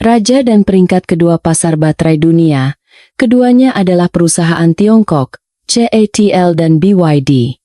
Raja dan peringkat kedua pasar baterai dunia, keduanya adalah perusahaan Tiongkok, CATL dan BYD.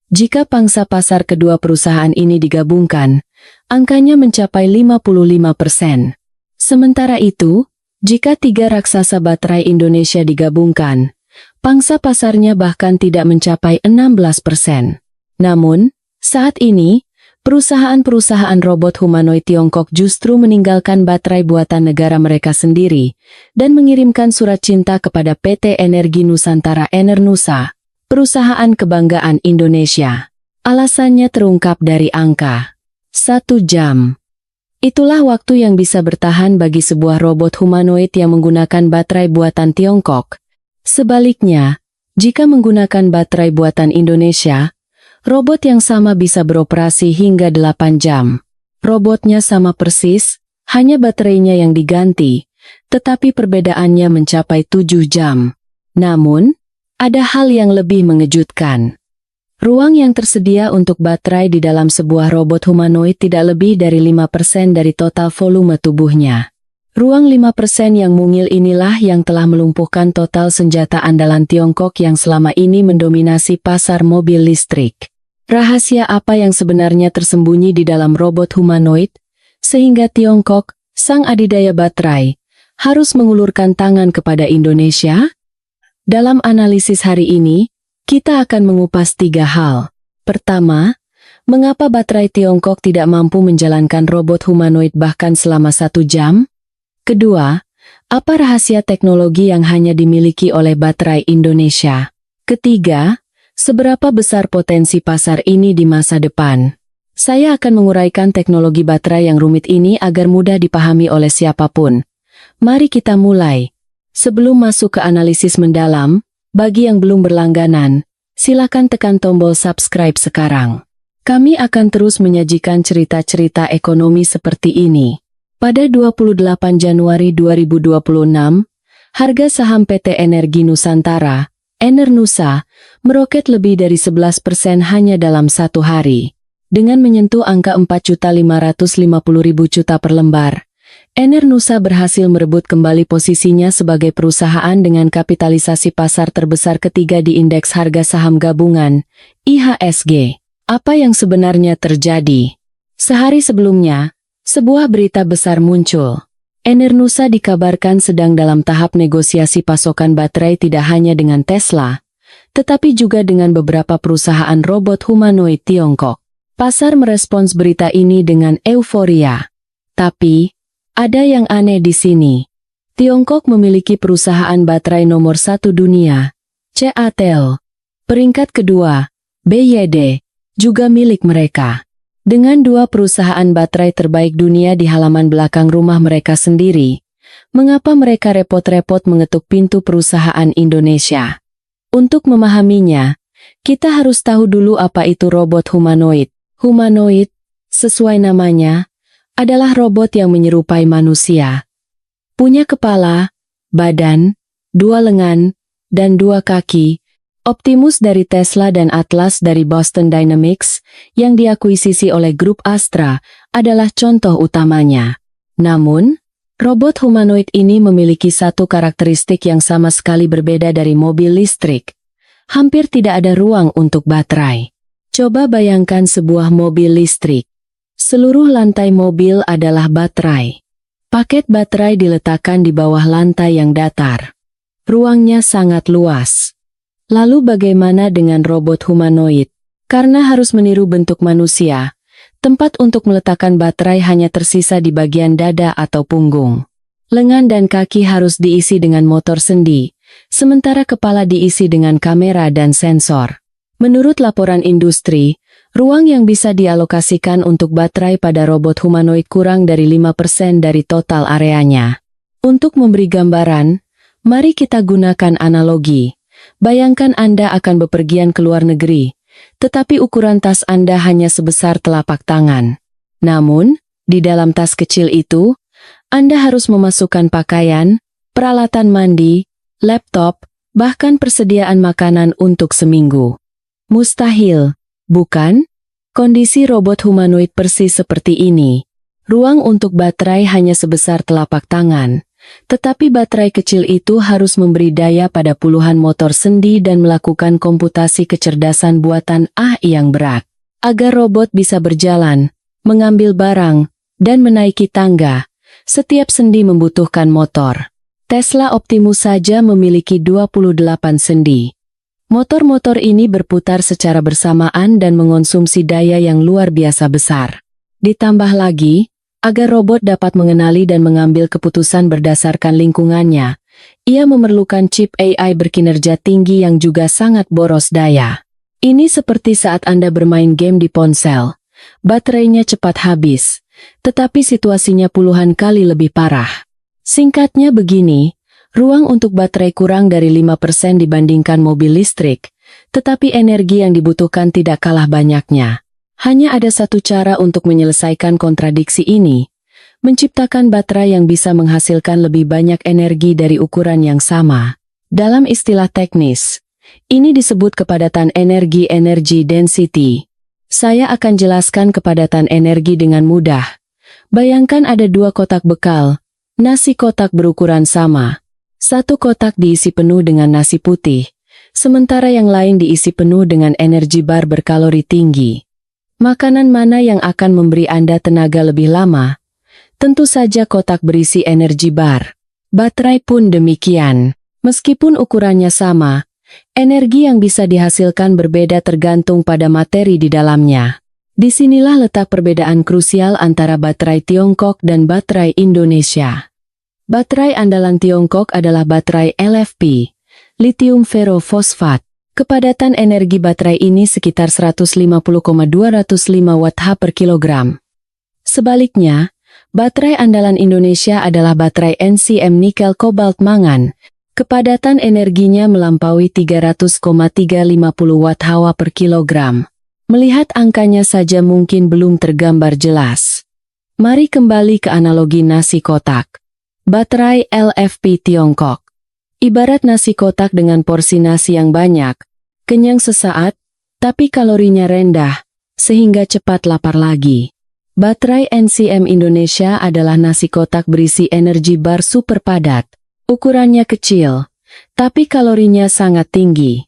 Jika pangsa pasar kedua perusahaan ini digabungkan, angkanya mencapai 55%. Sementara itu, jika tiga raksasa baterai Indonesia digabungkan, pangsa pasarnya bahkan tidak mencapai 16%. Namun, saat ini, perusahaan-perusahaan robot humanoid Tiongkok justru meninggalkan baterai buatan negara mereka sendiri dan mengirimkan surat cinta kepada PT Energi Nusantara Enernusa, perusahaan kebanggaan Indonesia. Alasannya terungkap dari angka 1 jam. Itulah waktu yang bisa bertahan bagi sebuah robot humanoid yang menggunakan baterai buatan Tiongkok. Sebaliknya, jika menggunakan baterai buatan Indonesia, robot yang sama bisa beroperasi hingga 8 jam. Robotnya sama persis, hanya baterainya yang diganti, tetapi perbedaannya mencapai 7 jam. Namun, ada hal yang lebih mengejutkan. Ruang yang tersedia untuk baterai di dalam sebuah robot humanoid tidak lebih dari 5% dari total volume tubuhnya. Ruang 5% yang mungil inilah yang telah melumpuhkan total senjata andalan Tiongkok yang selama ini mendominasi pasar mobil listrik. Rahasia apa yang sebenarnya tersembunyi di dalam robot humanoid, sehingga Tiongkok, sang adidaya baterai, harus mengulurkan tangan kepada Indonesia? Dalam analisis hari ini, kita akan mengupas 3 hal. Pertama, mengapa baterai Tiongkok tidak mampu menjalankan robot humanoid bahkan selama 1 jam? Kedua, apa rahasia teknologi yang hanya dimiliki oleh baterai Indonesia? Ketiga, seberapa besar potensi pasar ini di masa depan? Saya akan menguraikan teknologi baterai yang rumit ini agar mudah dipahami oleh siapapun. Mari kita mulai. Sebelum masuk ke analisis mendalam, bagi yang belum berlangganan, silakan tekan tombol subscribe sekarang. Kami akan terus menyajikan cerita-cerita ekonomi seperti ini. Pada 28 Januari 2026, harga saham PT Energi Nusantara, Enernusa, meroket lebih dari 11% hanya dalam 1 hari. Dengan menyentuh angka 4.550.000 juta per lembar, Enernusa berhasil merebut kembali posisinya sebagai perusahaan dengan kapitalisasi pasar terbesar ketiga di Indeks Harga Saham Gabungan, IHSG. Apa yang sebenarnya terjadi? Sehari sebelumnya, sebuah berita besar muncul. Enernusa dikabarkan sedang dalam tahap negosiasi pasokan baterai tidak hanya dengan Tesla, tetapi juga dengan beberapa perusahaan robot humanoid Tiongkok. Pasar merespons berita ini dengan euforia. Tapi, ada yang aneh di sini. Tiongkok memiliki perusahaan baterai nomor 1 dunia, CATL. Peringkat kedua, BYD, juga milik mereka. Dengan 2 perusahaan baterai terbaik dunia di halaman belakang rumah mereka sendiri, mengapa mereka repot-repot mengetuk pintu perusahaan Indonesia? Untuk memahaminya, kita harus tahu dulu apa itu robot humanoid. Humanoid, sesuai namanya, adalah robot yang menyerupai manusia. Punya kepala, badan, 2 lengan, dan 2 kaki. Optimus dari Tesla dan Atlas dari Boston Dynamics, yang diakuisisi oleh grup Astra, adalah contoh utamanya. Namun, robot humanoid ini memiliki satu karakteristik yang sama sekali berbeda dari mobil listrik. Hampir tidak ada ruang untuk baterai. Coba bayangkan sebuah mobil listrik. Seluruh lantai mobil adalah baterai. Paket baterai diletakkan di bawah lantai yang datar. Ruangnya sangat luas. Lalu bagaimana dengan robot humanoid? Karena harus meniru bentuk manusia, tempat untuk meletakkan baterai hanya tersisa di bagian dada atau punggung. Lengan dan kaki harus diisi dengan motor sendi, sementara kepala diisi dengan kamera dan sensor. Menurut laporan industri, ruang yang bisa dialokasikan untuk baterai pada robot humanoid kurang dari 5% dari total areanya. Untuk memberi gambaran, mari kita gunakan analogi. Bayangkan Anda akan bepergian ke luar negeri, tetapi ukuran tas Anda hanya sebesar telapak tangan. Namun, di dalam tas kecil itu, Anda harus memasukkan pakaian, peralatan mandi, laptop, bahkan persediaan makanan untuk seminggu. Mustahil, bukan? Kondisi robot humanoid persis seperti ini. Ruang untuk baterai hanya sebesar telapak tangan. Tetapi baterai kecil itu harus memberi daya pada puluhan motor sendi dan melakukan komputasi kecerdasan buatan yang berat. Agar robot bisa berjalan, mengambil barang, dan menaiki tangga, setiap sendi membutuhkan motor. Tesla Optimus saja memiliki 28 sendi. Motor-motor ini berputar secara bersamaan dan mengonsumsi daya yang luar biasa besar. Ditambah lagi, agar robot dapat mengenali dan mengambil keputusan berdasarkan lingkungannya, ia memerlukan chip AI berkinerja tinggi yang juga sangat boros daya. Ini seperti saat Anda bermain game di ponsel. Baterainya cepat habis, tetapi situasinya puluhan kali lebih parah. Singkatnya begini, ruang untuk baterai kurang dari 5% dibandingkan mobil listrik, tetapi energi yang dibutuhkan tidak kalah banyaknya. Hanya ada satu cara untuk menyelesaikan kontradiksi ini, menciptakan baterai yang bisa menghasilkan lebih banyak energi dari ukuran yang sama. Dalam istilah teknis, ini disebut kepadatan energi density. Saya akan jelaskan kepadatan energi dengan mudah. Bayangkan ada dua kotak bekal, nasi kotak berukuran sama. Satu kotak diisi penuh dengan nasi putih, sementara yang lain diisi penuh dengan energi bar berkalori tinggi. Makanan mana yang akan memberi Anda tenaga lebih lama? Tentu saja kotak berisi energi bar. Baterai pun demikian. Meskipun ukurannya sama, energi yang bisa dihasilkan berbeda tergantung pada materi di dalamnya. Disinilah letak perbedaan krusial antara baterai Tiongkok dan baterai Indonesia. Baterai andalan Tiongkok adalah baterai LFP, lithium ferrofosfat. Kepadatan energi baterai ini sekitar 150,205 Wh per kilogram. Sebaliknya, baterai andalan Indonesia adalah baterai NCM nikel kobalt mangan. Kepadatan energinya melampaui 300,350 Wh per kilogram. Melihat angkanya saja mungkin belum tergambar jelas. Mari kembali ke analogi nasi kotak. Baterai LFP Tiongkok. Ibarat nasi kotak dengan porsi nasi yang banyak, kenyang sesaat, tapi kalorinya rendah, sehingga cepat lapar lagi. Baterai NCM Indonesia adalah nasi kotak berisi energi bar super padat. Ukurannya kecil, tapi kalorinya sangat tinggi.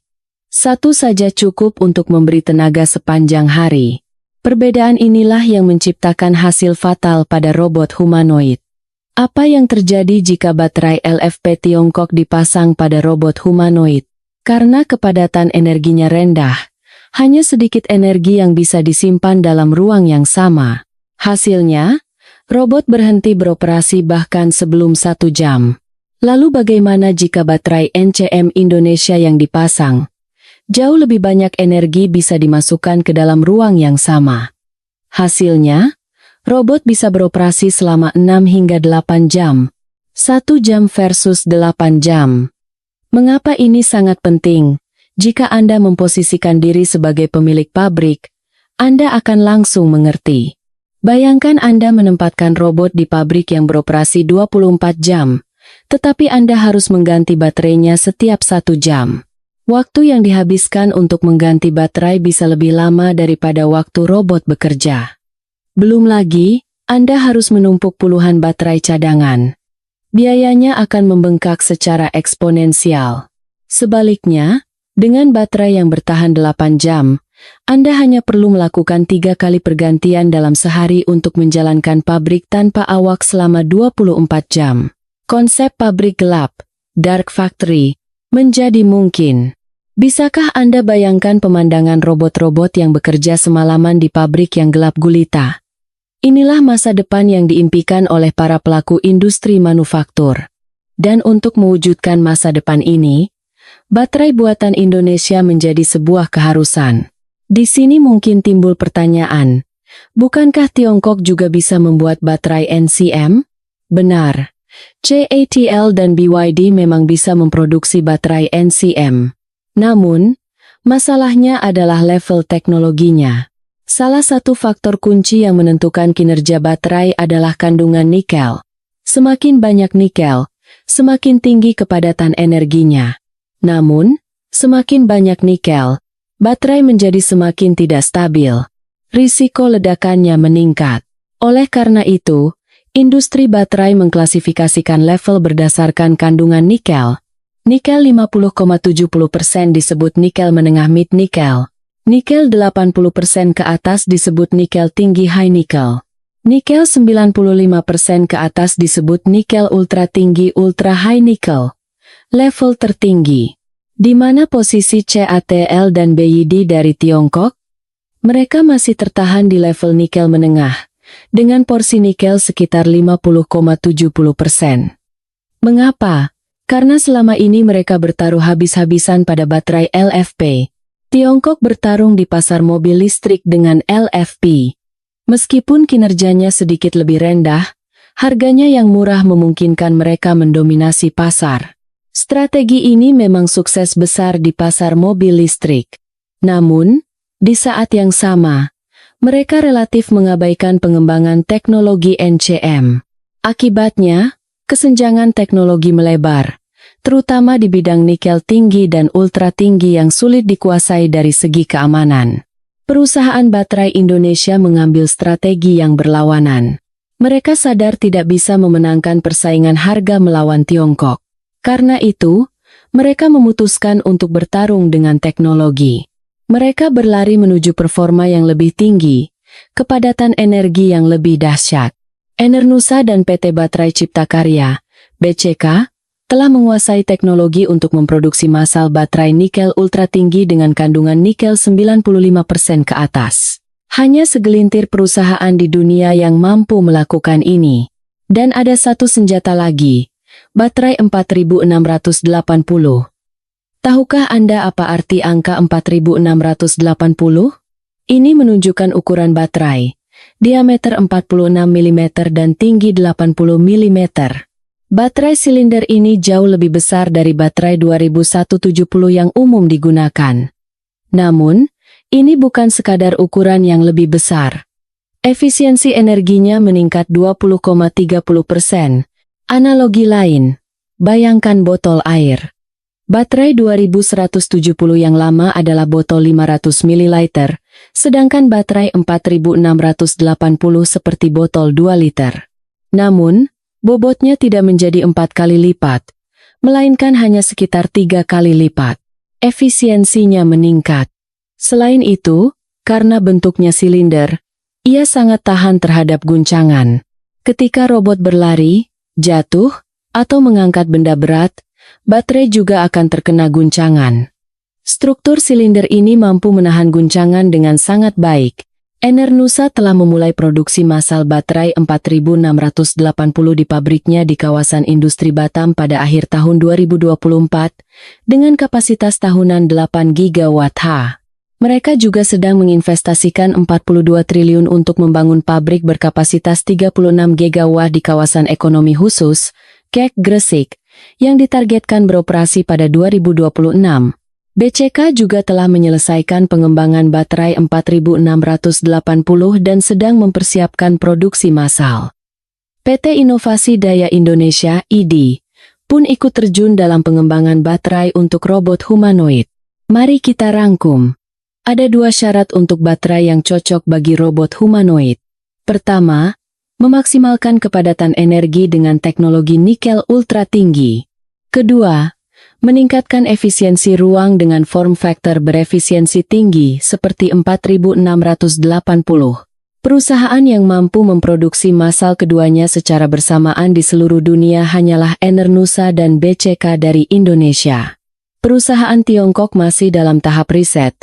Satu saja cukup untuk memberi tenaga sepanjang hari. Perbedaan inilah yang menciptakan hasil fatal pada robot humanoid. Apa yang terjadi jika baterai LFP Tiongkok dipasang pada robot humanoid? Karena kepadatan energinya rendah, hanya sedikit energi yang bisa disimpan dalam ruang yang sama. Hasilnya, robot berhenti beroperasi bahkan sebelum 1 jam. Lalu bagaimana jika baterai NCM Indonesia yang dipasang? Jauh lebih banyak energi bisa dimasukkan ke dalam ruang yang sama. Hasilnya, robot bisa beroperasi selama 6 hingga 8 jam. 1 jam versus 8 jam. Mengapa ini sangat penting? Jika Anda memposisikan diri sebagai pemilik pabrik, Anda akan langsung mengerti. Bayangkan Anda menempatkan robot di pabrik yang beroperasi 24 jam, tetapi Anda harus mengganti baterainya setiap 1 jam. Waktu yang dihabiskan untuk mengganti baterai bisa lebih lama daripada waktu robot bekerja. Belum lagi, Anda harus menumpuk puluhan baterai cadangan. Biayanya akan membengkak secara eksponensial. Sebaliknya, dengan baterai yang bertahan 8 jam, Anda hanya perlu melakukan 3 kali pergantian dalam sehari untuk menjalankan pabrik tanpa awak selama 24 jam. Konsep pabrik gelap, dark factory, menjadi mungkin. Bisakah Anda bayangkan pemandangan robot-robot yang bekerja semalaman di pabrik yang gelap gulita? Inilah masa depan yang diimpikan oleh para pelaku industri manufaktur. Dan untuk mewujudkan masa depan ini, baterai buatan Indonesia menjadi sebuah keharusan. Di sini mungkin timbul pertanyaan, bukankah Tiongkok juga bisa membuat baterai NCM? Benar, CATL dan BYD memang bisa memproduksi baterai NCM. Namun, masalahnya adalah level teknologinya. Salah satu faktor kunci yang menentukan kinerja baterai adalah kandungan nikel. Semakin banyak nikel, semakin tinggi kepadatan energinya. Namun, semakin banyak nikel, baterai menjadi semakin tidak stabil. Risiko ledakannya meningkat. Oleh karena itu, industri baterai mengklasifikasikan level berdasarkan kandungan nikel. Nikel 50,70% disebut nikel menengah mid-nikel. Nikel 80% ke atas disebut nikel tinggi high nickel. Nikel 95% ke atas disebut nikel ultra tinggi ultra high nickel. Level tertinggi. Di mana posisi CATL dan BYD dari Tiongkok? Mereka masih tertahan di level nikel menengah, dengan porsi nikel sekitar 50,70%. Mengapa? Karena selama ini mereka bertaruh habis-habisan pada baterai LFP. Tiongkok bertarung di pasar mobil listrik dengan LFP. Meskipun kinerjanya sedikit lebih rendah, harganya yang murah memungkinkan mereka mendominasi pasar. Strategi ini memang sukses besar di pasar mobil listrik. Namun, di saat yang sama, mereka relatif mengabaikan pengembangan teknologi NCM. Akibatnya, kesenjangan teknologi melebar, terutama di bidang nikel tinggi dan ultra tinggi yang sulit dikuasai dari segi keamanan. Perusahaan baterai Indonesia mengambil strategi yang berlawanan. Mereka sadar tidak bisa memenangkan persaingan harga melawan Tiongkok. Karena itu, mereka memutuskan untuk bertarung dengan teknologi. Mereka berlari menuju performa yang lebih tinggi, kepadatan energi yang lebih dahsyat. Enernusa dan PT Baterai Cipta Karya, BCK, telah menguasai teknologi untuk memproduksi massal baterai nikel ultra tinggi dengan kandungan nikel 95% ke atas. Hanya segelintir perusahaan di dunia yang mampu melakukan ini. Dan ada satu senjata lagi, baterai 4680. Tahukah Anda apa arti angka 4680? Ini menunjukkan ukuran baterai, diameter 46 mm dan tinggi 80 mm. Baterai silinder ini jauh lebih besar dari baterai 2170 yang umum digunakan. Namun, ini bukan sekadar ukuran yang lebih besar. Efisiensi energinya meningkat 20,30%. Analogi lain, bayangkan botol air. Baterai 2170 yang lama adalah botol 500 ml, sedangkan baterai 4680 seperti botol 2 liter. Namun, bobotnya tidak menjadi 4 kali lipat, melainkan hanya sekitar 3 kali lipat. Efisiensinya meningkat. Selain itu, karena bentuknya silinder, ia sangat tahan terhadap guncangan. Ketika robot berlari, jatuh, atau mengangkat benda berat, baterai juga akan terkena guncangan. Struktur silinder ini mampu menahan guncangan dengan sangat baik. Enernusa telah memulai produksi massal baterai 4680 di pabriknya di kawasan industri Batam pada akhir tahun 2024 dengan kapasitas tahunan 8 GWh. Mereka juga sedang menginvestasikan 42 triliun untuk membangun pabrik berkapasitas 36 GW di kawasan ekonomi khusus, KEK Gresik, yang ditargetkan beroperasi pada 2026. BCK juga telah menyelesaikan pengembangan baterai 4680 dan sedang mempersiapkan produksi massal. PT Inovasi Daya Indonesia (ID) pun ikut terjun dalam pengembangan baterai untuk robot humanoid. Mari kita rangkum. Ada 2 syarat untuk baterai yang cocok bagi robot humanoid. Pertama, memaksimalkan kepadatan energi dengan teknologi nikel ultra tinggi. Kedua, meningkatkan efisiensi ruang dengan form factor berefisiensi tinggi seperti 4680. Perusahaan yang mampu memproduksi massal keduanya secara bersamaan di seluruh dunia hanyalah Enernusa dan BCK dari Indonesia. Perusahaan Tiongkok masih dalam tahap riset.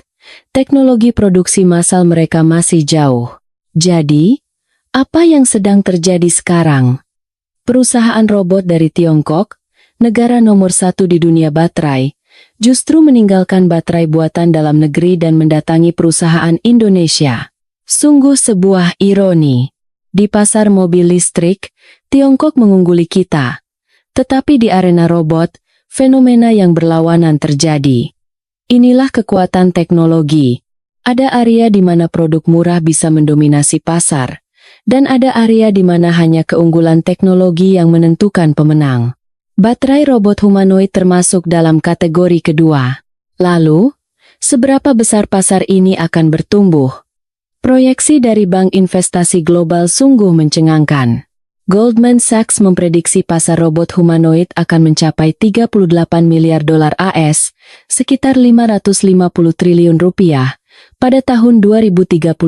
Teknologi produksi massal mereka masih jauh. Jadi, apa yang sedang terjadi sekarang? Perusahaan robot dari Tiongkok, negara nomor 1 di dunia baterai, justru meninggalkan baterai buatan dalam negeri dan mendatangi perusahaan Indonesia. Sungguh sebuah ironi. Di pasar mobil listrik, Tiongkok mengungguli kita. Tetapi di arena robot, fenomena yang berlawanan terjadi. Inilah kekuatan teknologi. Ada area di mana produk murah bisa mendominasi pasar, dan ada area di mana hanya keunggulan teknologi yang menentukan pemenang. Baterai robot humanoid termasuk dalam kategori kedua. Lalu, seberapa besar pasar ini akan bertumbuh? Proyeksi dari Bank Investasi Global sungguh mencengangkan. Goldman Sachs memprediksi pasar robot humanoid akan mencapai 38 miliar dolar AS, sekitar 550 triliun rupiah, pada tahun 2035.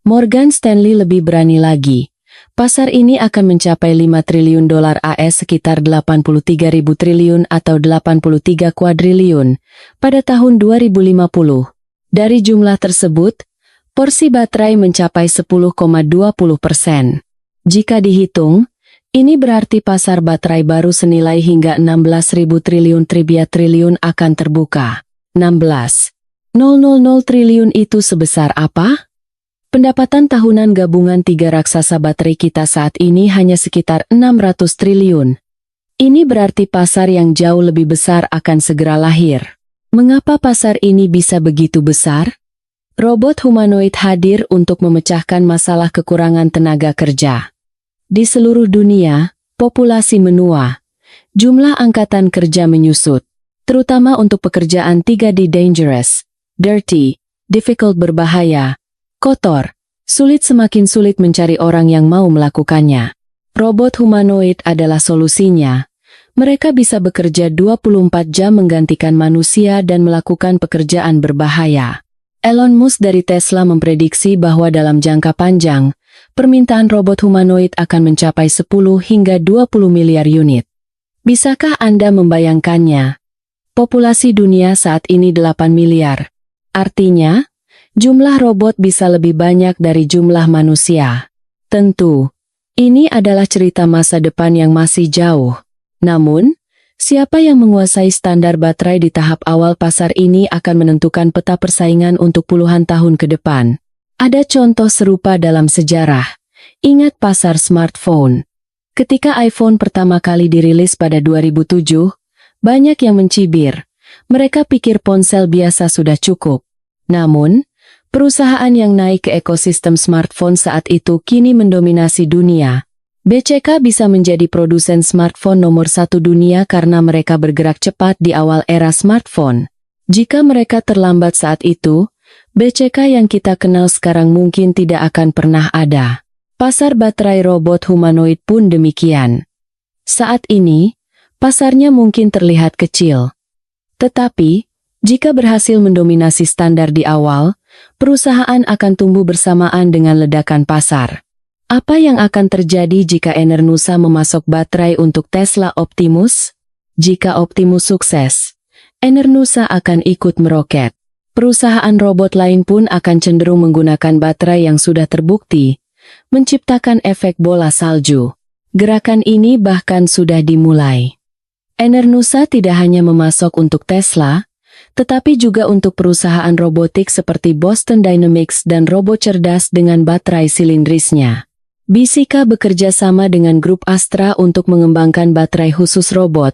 Morgan Stanley lebih berani lagi. Pasar ini akan mencapai 5 triliun dolar AS, sekitar 83 ribu triliun atau 83 kuadriliun, pada tahun 2050. Dari jumlah tersebut, porsi baterai mencapai 10,20%. Jika dihitung, ini berarti pasar baterai baru senilai hingga 16.000 triliun akan terbuka. 16.000 triliun itu sebesar apa? Pendapatan tahunan gabungan tiga raksasa baterai kita saat ini hanya sekitar 600 triliun. Ini berarti pasar yang jauh lebih besar akan segera lahir. Mengapa pasar ini bisa begitu besar? Robot humanoid hadir untuk memecahkan masalah kekurangan tenaga kerja. Di seluruh dunia, populasi menua. Jumlah angkatan kerja menyusut, terutama untuk pekerjaan 3D dangerous, dirty, difficult berbahaya, kotor, semakin sulit mencari orang yang mau melakukannya. Robot humanoid adalah solusinya. Mereka bisa bekerja 24 jam menggantikan manusia dan melakukan pekerjaan berbahaya. Elon Musk dari Tesla memprediksi bahwa dalam jangka panjang, permintaan robot humanoid akan mencapai 10 hingga 20 miliar unit. Bisakah Anda membayangkannya? Populasi dunia saat ini 8 miliar. Artinya, jumlah robot bisa lebih banyak dari jumlah manusia. Tentu, ini adalah cerita masa depan yang masih jauh. Namun, siapa yang menguasai standar baterai di tahap awal pasar ini akan menentukan peta persaingan untuk puluhan tahun ke depan. Ada contoh serupa dalam sejarah. Ingat pasar smartphone. Ketika iPhone pertama kali dirilis pada 2007, banyak yang mencibir. Mereka pikir ponsel biasa sudah cukup. Namun, perusahaan yang naik ke ekosistem smartphone saat itu kini mendominasi dunia. BCK bisa menjadi produsen smartphone nomor 1 dunia karena mereka bergerak cepat di awal era smartphone. Jika mereka terlambat saat itu, BCK yang kita kenal sekarang mungkin tidak akan pernah ada. Pasar baterai robot humanoid pun demikian. Saat ini, pasarnya mungkin terlihat kecil. Tetapi, jika berhasil mendominasi standar di awal, perusahaan akan tumbuh bersamaan dengan ledakan pasar. Apa yang akan terjadi jika Enernusa memasok baterai untuk Tesla Optimus? Jika Optimus sukses, Enernusa akan ikut meroket. Perusahaan robot lain pun akan cenderung menggunakan baterai yang sudah terbukti, menciptakan efek bola salju. Gerakan ini bahkan sudah dimulai. Enernusa tidak hanya memasok untuk Tesla, tetapi juga untuk perusahaan robotik seperti Boston Dynamics dan robot cerdas dengan baterai silindrisnya. BCK bekerja sama dengan grup Astra untuk mengembangkan baterai khusus robot,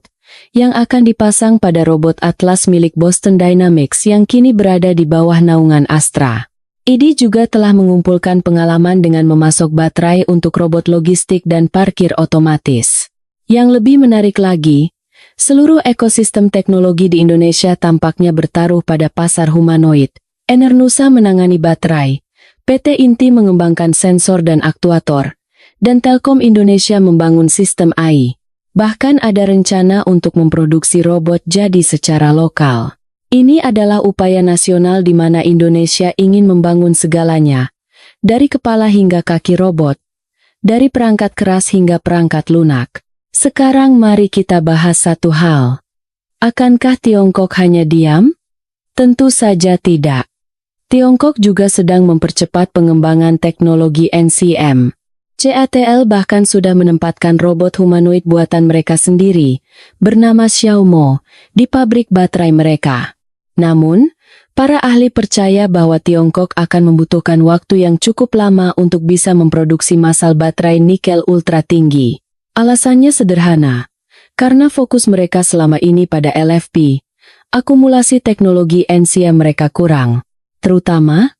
yang akan dipasang pada robot Atlas milik Boston Dynamics yang kini berada di bawah naungan Astra. ID juga telah mengumpulkan pengalaman dengan memasok baterai untuk robot logistik dan parkir otomatis. Yang lebih menarik lagi, seluruh ekosistem teknologi di Indonesia tampaknya bertaruh pada pasar humanoid. Enernusa menangani baterai, PT Inti mengembangkan sensor dan aktuator, dan Telkom Indonesia membangun sistem AI. Bahkan ada rencana untuk memproduksi robot jadi secara lokal. Ini adalah upaya nasional di mana Indonesia ingin membangun segalanya, dari kepala hingga kaki robot, dari perangkat keras hingga perangkat lunak. Sekarang mari kita bahas satu hal. Akankah Tiongkok hanya diam? Tentu saja tidak. Tiongkok juga sedang mempercepat pengembangan teknologi NCM. CATL bahkan sudah menempatkan robot humanoid buatan mereka sendiri, bernama Xiaomo, di pabrik baterai mereka. Namun, para ahli percaya bahwa Tiongkok akan membutuhkan waktu yang cukup lama untuk bisa memproduksi masal baterai nikel ultra tinggi. Alasannya sederhana, karena fokus mereka selama ini pada LFP, akumulasi teknologi NCM mereka kurang, terutama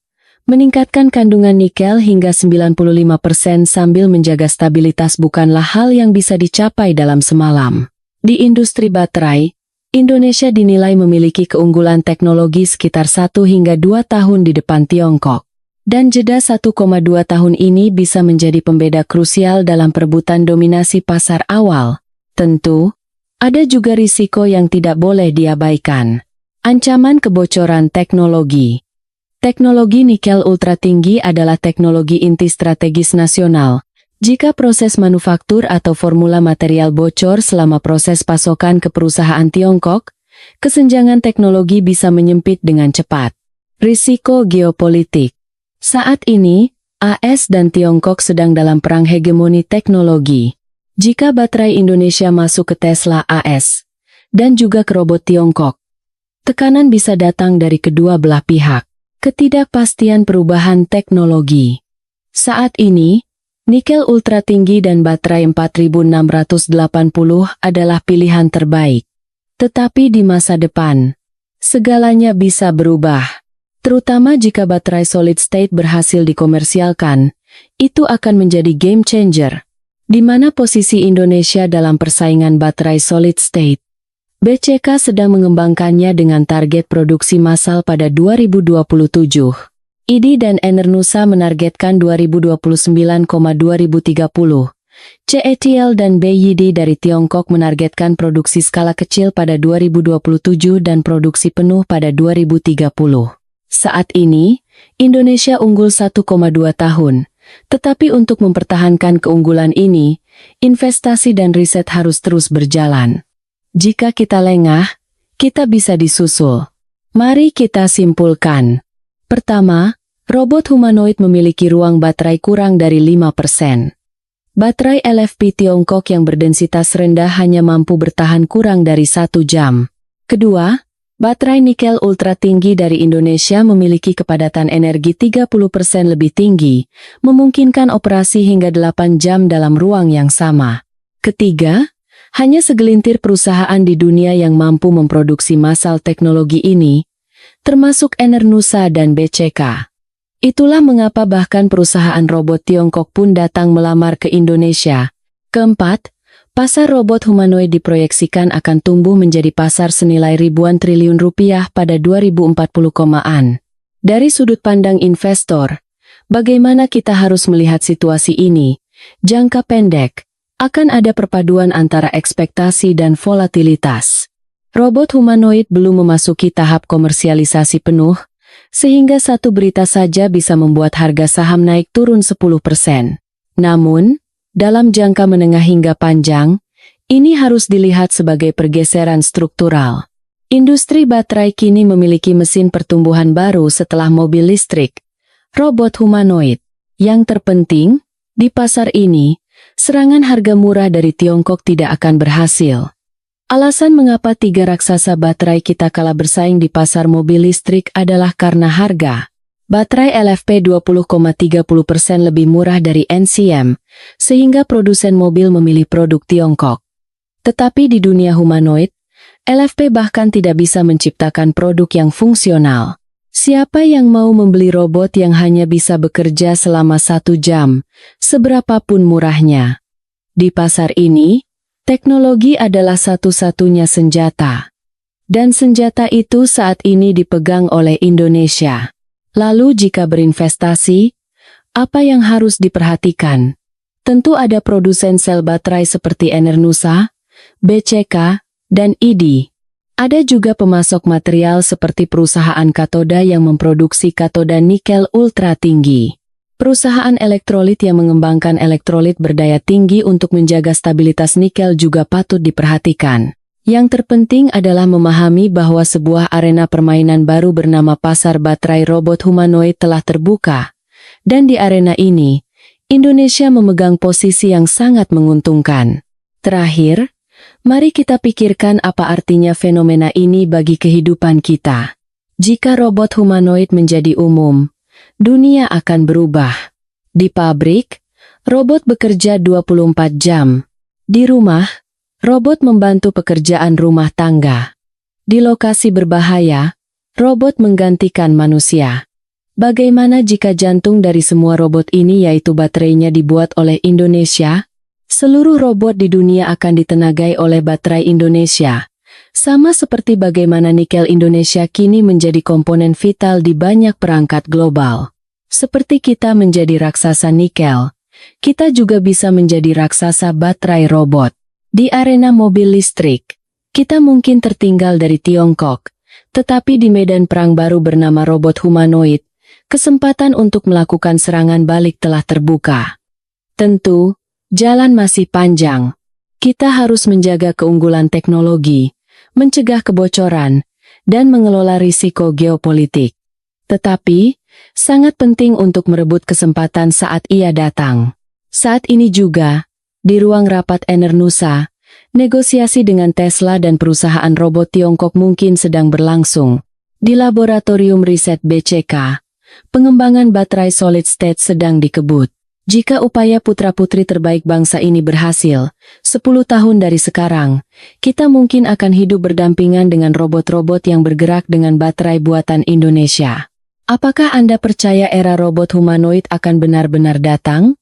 meningkatkan kandungan nikel hingga 95% sambil menjaga stabilitas bukanlah hal yang bisa dicapai dalam semalam. Di industri baterai, Indonesia dinilai memiliki keunggulan teknologi sekitar 1 hingga 2 tahun di depan Tiongkok. Dan jeda 1,2 tahun ini bisa menjadi pembeda krusial dalam perebutan dominasi pasar awal. Tentu, ada juga risiko yang tidak boleh diabaikan. Ancaman kebocoran teknologi. Teknologi nikel ultra tinggi adalah teknologi inti strategis nasional. Jika proses manufaktur atau formula material bocor selama proses pasokan ke perusahaan Tiongkok, kesenjangan teknologi bisa menyempit dengan cepat. Risiko geopolitik. Saat ini, AS dan Tiongkok sedang dalam perang hegemoni teknologi. Jika baterai Indonesia masuk ke Tesla AS, dan juga ke robot Tiongkok, tekanan bisa datang dari kedua belah pihak. Ketidakpastian perubahan teknologi. Saat ini, nikel ultra tinggi dan baterai 4680 adalah pilihan terbaik. Tetapi di masa depan, segalanya bisa berubah. Terutama jika baterai solid state berhasil dikomersialkan, itu akan menjadi game changer. Di mana posisi Indonesia dalam persaingan baterai solid state? BCK sedang mengembangkannya dengan target produksi massal pada 2027. IDI dan Enernusa menargetkan 2029,2030. CATL dan BYD dari Tiongkok menargetkan produksi skala kecil pada 2027 dan produksi penuh pada 2030. Saat ini, Indonesia unggul 1,2 tahun. Tetapi untuk mempertahankan keunggulan ini, investasi dan riset harus terus berjalan. Jika kita lengah, kita bisa disusul. Mari kita simpulkan. Pertama, robot humanoid memiliki ruang baterai kurang dari 5%. Baterai LFP Tiongkok yang berdensitas rendah hanya mampu bertahan kurang dari 1 jam. Kedua, baterai nikel ultra tinggi dari Indonesia memiliki kepadatan energi 30% lebih tinggi, memungkinkan operasi hingga 8 jam dalam ruang yang sama. Ketiga, hanya segelintir perusahaan di dunia yang mampu memproduksi massal teknologi ini, termasuk Enernusa dan BCK. Itulah mengapa bahkan perusahaan robot Tiongkok pun datang melamar ke Indonesia. Keempat, pasar robot humanoid diproyeksikan akan tumbuh menjadi pasar senilai ribuan triliun rupiah pada 2040-an. Dari sudut pandang investor, bagaimana kita harus melihat situasi ini? Jangka pendek, akan ada perpaduan antara ekspektasi dan volatilitas. Robot humanoid belum memasuki tahap komersialisasi penuh, sehingga satu berita saja bisa membuat harga saham naik turun 10%. Namun, dalam jangka menengah hingga panjang, ini harus dilihat sebagai pergeseran struktural. Industri baterai kini memiliki mesin pertumbuhan baru setelah mobil listrik, robot humanoid. Yang terpenting, di pasar ini, serangan harga murah dari Tiongkok tidak akan berhasil. Alasan mengapa tiga raksasa baterai kita kalah bersaing di pasar mobil listrik adalah karena harga. Baterai LFP 20,30% lebih murah dari NCM, sehingga produsen mobil memilih produk Tiongkok. Tetapi di dunia humanoid, LFP bahkan tidak bisa menciptakan produk yang fungsional. Siapa yang mau membeli robot yang hanya bisa bekerja selama 1 jam, seberapapun murahnya? Di pasar ini, teknologi adalah satu-satunya senjata. Dan senjata itu saat ini dipegang oleh Indonesia. Lalu jika berinvestasi, apa yang harus diperhatikan? Tentu ada produsen sel baterai seperti Enernusa, BCK, dan IDI. Ada juga pemasok material seperti perusahaan katoda yang memproduksi katoda nikel ultra tinggi. Perusahaan elektrolit yang mengembangkan elektrolit berdaya tinggi untuk menjaga stabilitas nikel juga patut diperhatikan. Yang terpenting adalah memahami bahwa sebuah arena permainan baru bernama pasar baterai robot humanoid telah terbuka. Dan di arena ini, Indonesia memegang posisi yang sangat menguntungkan. Terakhir, mari kita pikirkan apa artinya fenomena ini bagi kehidupan kita. Jika robot humanoid menjadi umum, dunia akan berubah. Di pabrik, robot bekerja 24 jam. Di rumah, robot membantu pekerjaan rumah tangga. Di lokasi berbahaya, robot menggantikan manusia. Bagaimana jika jantung dari semua robot ini yaitu baterainya dibuat oleh Indonesia? Seluruh robot di dunia akan ditenagai oleh baterai Indonesia. Sama seperti bagaimana nikel Indonesia kini menjadi komponen vital di banyak perangkat global. Seperti kita menjadi raksasa nikel, kita juga bisa menjadi raksasa baterai robot. Di arena mobil listrik, kita mungkin tertinggal dari Tiongkok, tetapi di medan perang baru bernama robot humanoid, kesempatan untuk melakukan serangan balik telah terbuka. Tentu, jalan masih panjang. Kita harus menjaga keunggulan teknologi, mencegah kebocoran, dan mengelola risiko geopolitik. Tetapi, sangat penting untuk merebut kesempatan saat ia datang. Saat ini juga, di ruang rapat Enernusa, negosiasi dengan Tesla dan perusahaan robot Tiongkok mungkin sedang berlangsung. Di laboratorium riset BCK, pengembangan baterai solid state sedang dikebut. Jika upaya putra-putri terbaik bangsa ini berhasil, 10 tahun dari sekarang, kita mungkin akan hidup berdampingan dengan robot-robot yang bergerak dengan baterai buatan Indonesia. Apakah Anda percaya era robot humanoid akan benar-benar datang?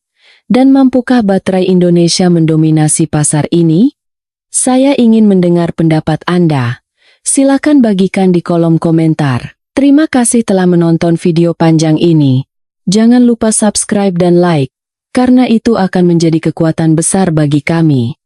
Dan mampukah baterai Indonesia mendominasi pasar ini? Saya ingin mendengar pendapat Anda. Silakan bagikan di kolom komentar. Terima kasih telah menonton video panjang ini. Jangan lupa subscribe dan like, karena itu akan menjadi kekuatan besar bagi kami.